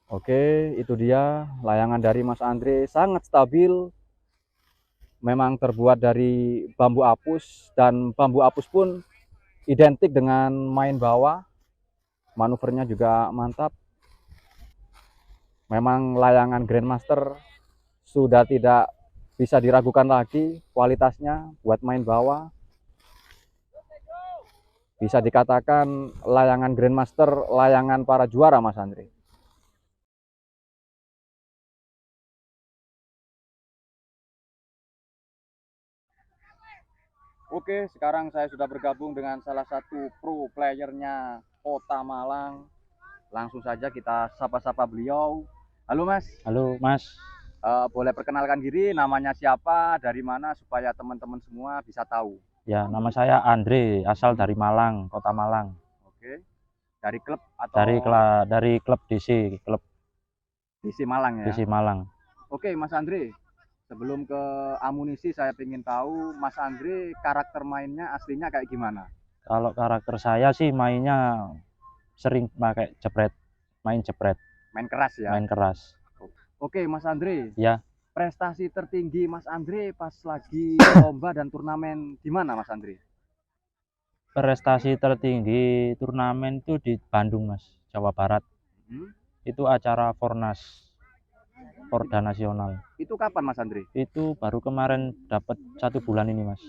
Oke, itu dia layangan dari Mas Andre, sangat stabil. Memang terbuat dari bambu apus, dan bambu apus pun identik dengan main bawah. Manuvernya juga mantap. Memang layangan Grandmaster sudah tidak bisa diragukan lagi kualitasnya buat main bawah. Bisa dikatakan layangan Grandmaster layangan para juara, Mas Andre. Oke, sekarang saya sudah bergabung dengan salah satu pro playernya Kota Malang. Langsung saja kita sapa-sapa beliau. Halo Mas. Halo Mas, Boleh perkenalkan diri, namanya siapa, dari mana, supaya teman-teman semua bisa tahu. ya nama saya Andre, asal dari Malang, Kota Malang, Oke, dari klub dari atau dari klub DC, klub DC Malang ya. DC Malang. Oke Mas Andre, sebelum ke amunisi saya ingin tahu Mas Andre karakter mainnya aslinya kayak gimana? Kalau karakter saya sih mainnya sering pakai jepret, main jepret, Main keras ya. main keras. Oke Mas Andre, Ya, prestasi tertinggi Mas Andre pas lagi lomba dan turnamen di mana Mas Andre? prestasi tertinggi turnamen itu di Bandung Mas, Jawa Barat. Hmm? Itu acara Fornas, Porda Nasional. Itu kapan Mas Andre? Itu baru kemarin dapat 1 bulan ini Mas.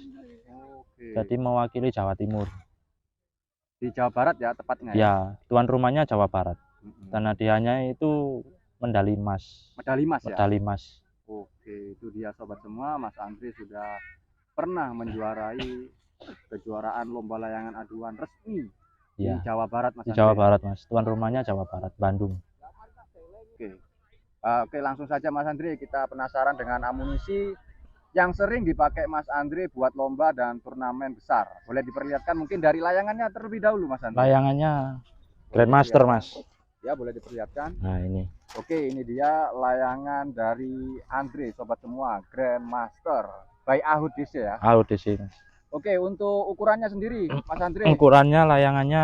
Oke. Jadi mewakili Jawa Timur. Di Jawa Barat ya tepatnya ya. Ya, tuan rumahnya Jawa Barat. Mm-mm. Dan hadiahnya itu medali emas. Medali emas ya. Medali emas. Oke, itu dia sobat semua, Mas Andre sudah pernah menjuarai kejuaraan lomba layangan aduan resmi di Ya, Jawa Barat Mas di Andre. Jawa Barat Mas. Tuan rumahnya Jawa Barat, Bandung. Oke. Oke, langsung saja Mas Andre, kita penasaran dengan amunisi yang sering dipakai Mas Andre buat lomba dan turnamen besar. Boleh diperlihatkan mungkin dari layangannya terlebih dahulu Mas Andre. Layangannya Boleh Grandmaster diperlihatkan? Mas. Ya, boleh diperlihatkan. Nah ini. Oke, ini dia layangan dari Andre, sobat semua, Grandmaster by Ahud DC ya. AODC Mas. Oke, untuk ukurannya sendiri, Mas Andre, Ukurannya layangannya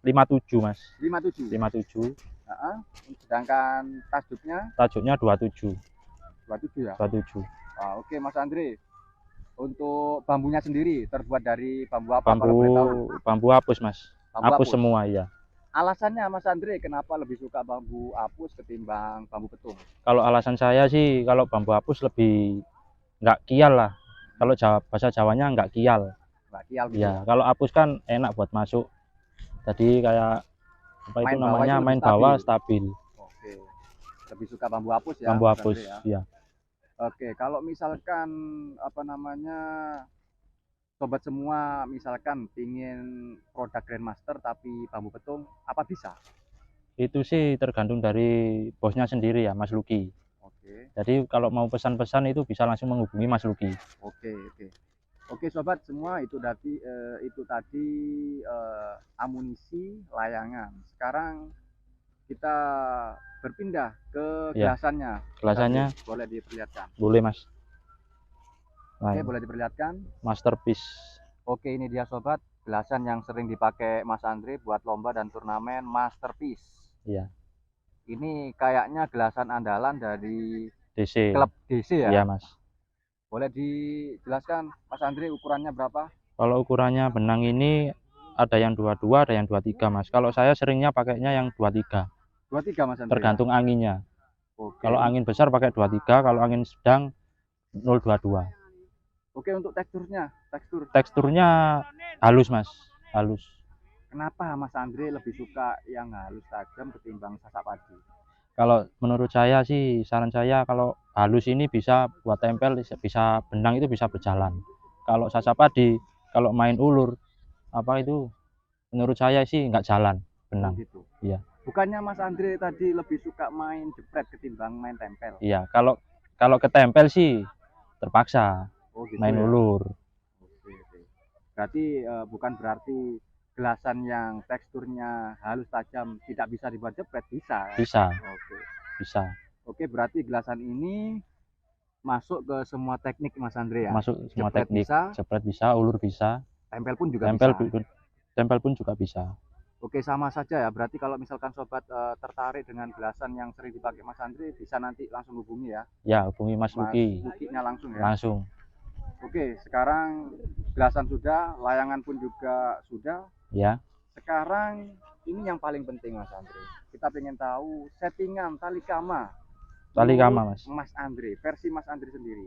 57 Mas. 57. 57. Sedangkan tasjuknya Tajuknya 27. 27 ya. 27. Oke, Mas Andre, untuk bambunya sendiri terbuat dari bambu apa Bambu kalau boleh tahu? bambu apus Mas. Bambu Apus apus. semua ya. Alasannya Mas Andre kenapa lebih suka bambu apus ketimbang bambu petung? Kalau alasan saya sih kalau bambu apus lebih nggak kial lah. Kalau bahasa Jawanya nggak kial. Mbak Kial gitu Ya, kalau apus kan enak buat masuk. Jadi kayak apa itu Main bawah namanya itu lebih main bawah stabil. stabil. Oke, lebih suka bambu apus ya, Bambu Mas apus, Andre ya. ya. Oke, kalau misalkan apa namanya sobat semua misalkan pingin produk Grandmaster tapi bambu petung, apa bisa? Itu sih tergantung dari bosnya sendiri ya, Mas Luki. Oke, Jadi kalau mau pesan-pesan itu bisa langsung menghubungi Mas Luki. oke. Oke sobat semua, itu tadi amunisi layangan. Sekarang kita berpindah ke Ya, gelasannya. gelasannya Boleh diperlihatkan. boleh Mas. Nah, Oke, ini, boleh diperlihatkan. masterpiece. Oke, ini dia sobat, gelasan yang sering dipakai Mas Andre buat lomba dan turnamen Masterpiece. Iya, Ini kayaknya gelasan andalan dari DC. klub DC ya. Iya Mas. Boleh dijelaskan Mas Andre ukurannya berapa? Kalau ukurannya benang ini ada yang 22, ada yang 23 Mas. Kalau saya seringnya pakainya yang 23. 23 Mas Andre. Tergantung anginnya. Oke. Kalau angin besar pakai 23, kalau angin sedang 022. Oke, untuk Teksturnya halus Mas, halus. kenapa Mas Andre lebih suka yang halus tajam ketimbang sasak padi? Kalau menurut saya sih, saran saya kalau halus ini bisa buat tempel, bisa benang itu bisa berjalan. Kalau sasak padi, kalau main ulur, apa itu, menurut saya sih nggak jalan benang. gitu. Iya. Bukannya Mas Andre tadi lebih suka main jepret ketimbang main tempel? Iya, kalau ketempel sih terpaksa Gitu main ya. ulur. Oke. Berarti bukan berarti gelasan yang teksturnya halus tajam tidak bisa dibuat jepret, bisa. Bisa, Oke. bisa. Oke, berarti gelasan ini masuk ke semua teknik Mas Andre ya. Masuk semua Jepret teknik. bisa, Jepret bisa, ulur bisa, tempel pun juga tempel bisa. tempel pun juga bisa. Oke, sama saja ya. Berarti kalau misalkan sobat tertarik dengan gelasan yang sering dipakai Mas Andre, bisa nanti langsung hubungi ya. Ya, hubungi Mas Mas Luki Lukinya langsung ya. langsung. Oke, sekarang gelasan sudah, layangan pun juga sudah. Ya, Sekarang ini yang paling penting Mas Andre. Kita pengen tahu settingan tali kama. tali kama menurut Mas. Mas Andre, versi Mas Andre sendiri.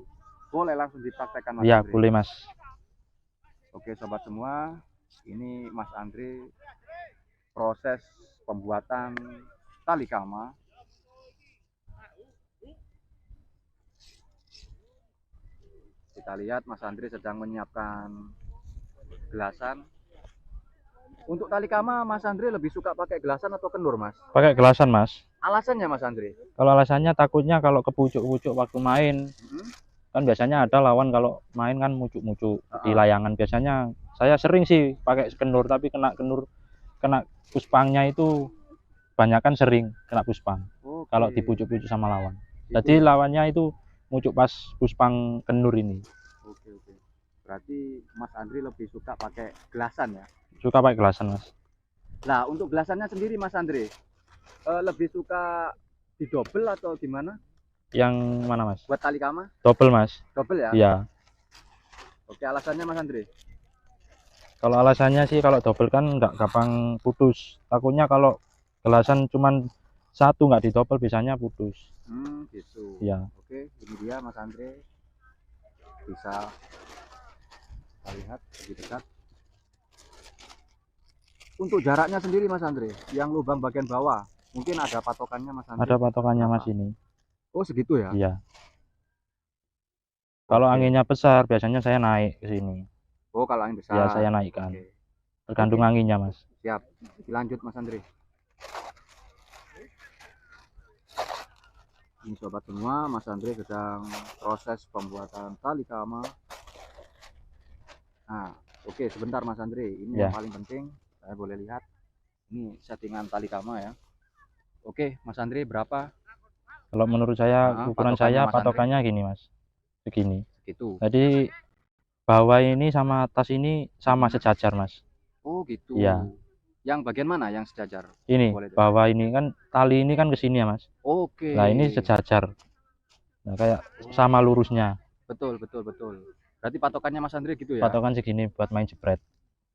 Boleh langsung dipraktekkan Mas Ya, Andre. boleh Mas. Oke sobat semua, ini Mas Andre proses pembuatan tali kama. Kita lihat Mas Andre sedang menyiapkan gelasan. Untuk tali kama Mas Andre lebih suka pakai gelasan atau kenur Mas? Pakai gelasan Mas. Alasannya Mas Andre? Kalau alasannya takutnya kalau ke pucuk-pucuk waktu main, kan biasanya ada lawan kalau main kan mucuk-mucuk di layangan. Biasanya saya sering sih pakai kenur, tapi kena puspangnya itu banyakan sering kena puspang. Kalau dipucuk-pucuk sama lawan. Jadi lawannya itu muncul pas puspang kenur ini. Oke. Berarti Mas Andri lebih suka pakai gelasan ya? Suka pakai gelasan Mas. Nah untuk gelasannya sendiri Mas Andri lebih suka didobel atau gimana? Yang mana Mas? Buat tali kama? Double Mas. Double ya? Iya. Oke, alasannya Mas Andri? Kalau alasannya sih kalau double kan nggak gampang putus. Takutnya kalau gelasan cuman satu nggak didobel biasanya putus. Gitu. Iya. Oke, ini dia Mas Andre. Bisa kita lihat lebih dekat. Untuk jaraknya sendiri Mas Andre, yang lubang bagian bawah, mungkin ada patokannya Mas Andre? Ada patokannya Mas ini. Oh segitu ya? Iya. Kalau anginnya besar biasanya saya naik ke sini. Oh kalau angin besar? Ya saya naikkan. Oke. Tergantung anginnya Mas. Siap. Dilanjut Mas Andre. Ini sobat semua, Mas Andre sedang proses pembuatan tali kama. Nah, oke sebentar Mas Andre, ini yang paling penting, saya boleh lihat. Ini settingan tali kama ya. Oke, Mas Andre berapa? Kalau menurut saya ukuran saya patokannya gini Mas. Begini. Gitu. Jadi bawah ini sama atas ini sama sejajar Mas. Oh gitu. Iya. Yang bagian mana yang sejajar? Ini bawah ini kan tali ini kan ke sini ya Mas. Oke. Nah ini sejajar. Nah kayak sama lurusnya. Betul. Berarti patokannya Mas Andre gitu ya? Patokan segini buat main jepret.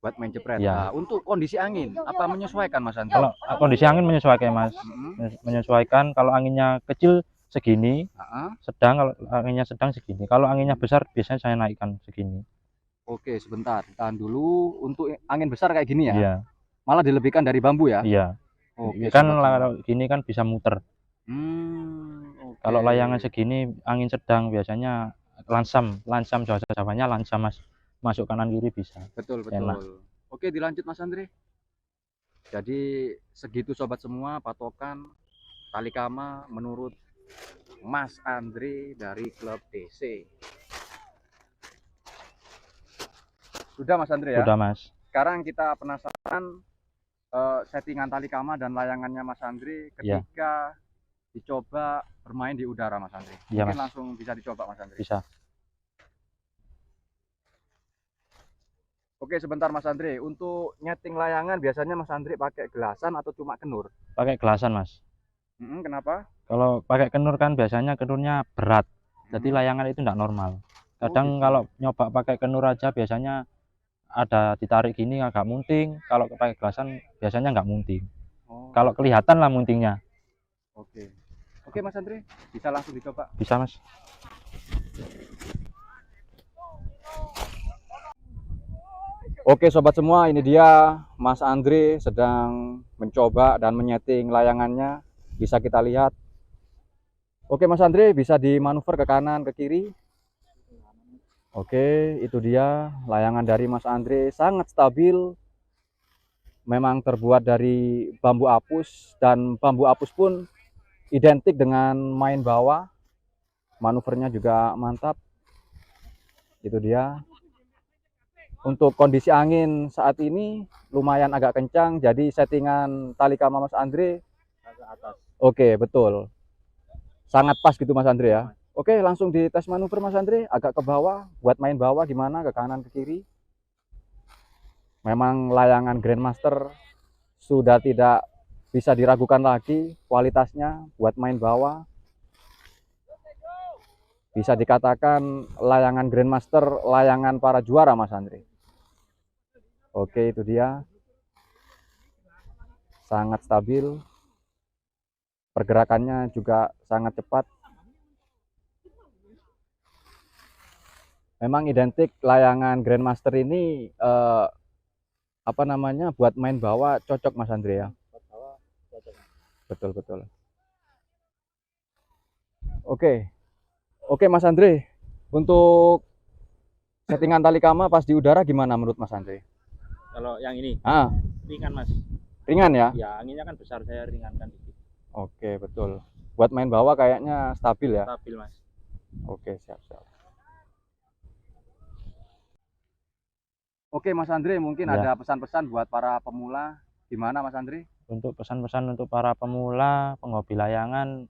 Buat main jepret. Ya. Nah, untuk kondisi angin apa menyesuaikan Mas Andre? Kalau kondisi angin menyesuaikan Mas. Menyesuaikan kalau anginnya kecil segini, sedang kalau anginnya sedang segini. Kalau anginnya besar biasanya saya naikkan segini. Oke, sebentar. Tahan dulu. Untuk angin besar kayak gini ya? Iya. Malah dilebihkan dari bambu ya? Iya. Oke, kan kalau gini kan bisa muter. Okay. Kalau layangan segini angin sedang biasanya lansam Jawanya lansam Mas. Masuk kanan kiri bisa. Betul. Enak. Oke, dilanjut Mas Andre. Jadi segitu sobat semua patokan tali kama menurut Mas Andre dari klub DC. Sudah Mas Andre ya? Sudah Mas. Sekarang kita penasaran settingan tali kama dan layangannya Mas Andre ketika dicoba bermain di udara Mas Andre. Mungkin langsung bisa dicoba Mas Andre. Bisa. Oke sebentar Mas Andre, untuk nyeting layangan biasanya Mas Andre pakai gelasan atau cuma kenur? Pakai gelasan Mas. Kenapa? Kalau pakai kenur kan biasanya kenurnya berat, jadi layangan itu tidak normal. Kadang kalau nyoba pakai kenur aja biasanya ada ditarik gini agak munting, kalau pakai gelasan biasanya nggak munting. Kalau kelihatan lah muntingnya. Oke Mas Andre, bisa langsung dicoba? Bisa Mas. Oke sobat semua, ini dia Mas Andre sedang mencoba dan menyeting layangannya. Bisa kita lihat. Oke Mas Andre, bisa dimanuver ke kanan ke kiri. Oke, itu dia layangan dari Mas Andre, sangat stabil. Memang terbuat dari bambu apus, dan bambu apus pun identik dengan main bawah. Manuvernya juga mantap. Itu dia. Untuk kondisi angin saat ini lumayan agak kencang, jadi settingan tali kama Mas Andre agak atas. Oke, betul. Sangat pas gitu Mas Andre ya. Oke, langsung di tes manuver Mas Andre, agak ke bawah, buat main bawah gimana, ke kanan ke kiri. Memang layangan Grandmaster sudah tidak bisa diragukan lagi kualitasnya buat main bawah. Bisa dikatakan layangan Grandmaster, layangan para juara, Mas Andre. Oke, itu dia. Sangat stabil. Pergerakannya juga sangat cepat. Memang identik layangan Grandmaster ini buat main bawah cocok, Mas Andre ya. Betul, betul. Oke Mas Andre, untuk settingan tali kama pas di udara gimana menurut Mas Andre? Kalau yang ini ringan Mas. Ringan ya? Ya anginnya kan besar, saya ringankan dikit. Oke, betul. Buat main bawah kayaknya stabil ya? Stabil Mas. Oke, siap. Oke Mas Andre, mungkin ada pesan-pesan buat para pemula gimana Mas Andre? Untuk pesan-pesan untuk para pemula, penghobi layangan,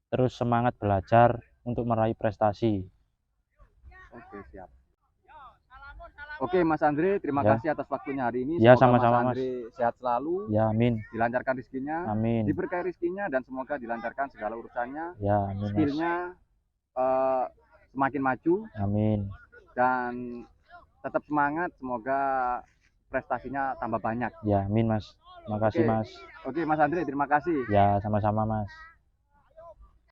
terus semangat belajar untuk meraih prestasi. Oke, siap. Oke Mas Andre, terima kasih atas waktunya hari ini. Ya, semoga sama-sama Mas Andre sehat selalu. Ya, amin. Dilancarkan rezekinya. Amin. Diberkahi rezekinya dan semoga dilancarkan segala urusannya. Ya, amin. Skillnya semakin maju. Amin. Dan tetap semangat, semoga prestasinya tambah banyak. Ya, amin Mas. Makasih Mas. Oke Mas Andre, terima kasih. Ya, sama-sama Mas.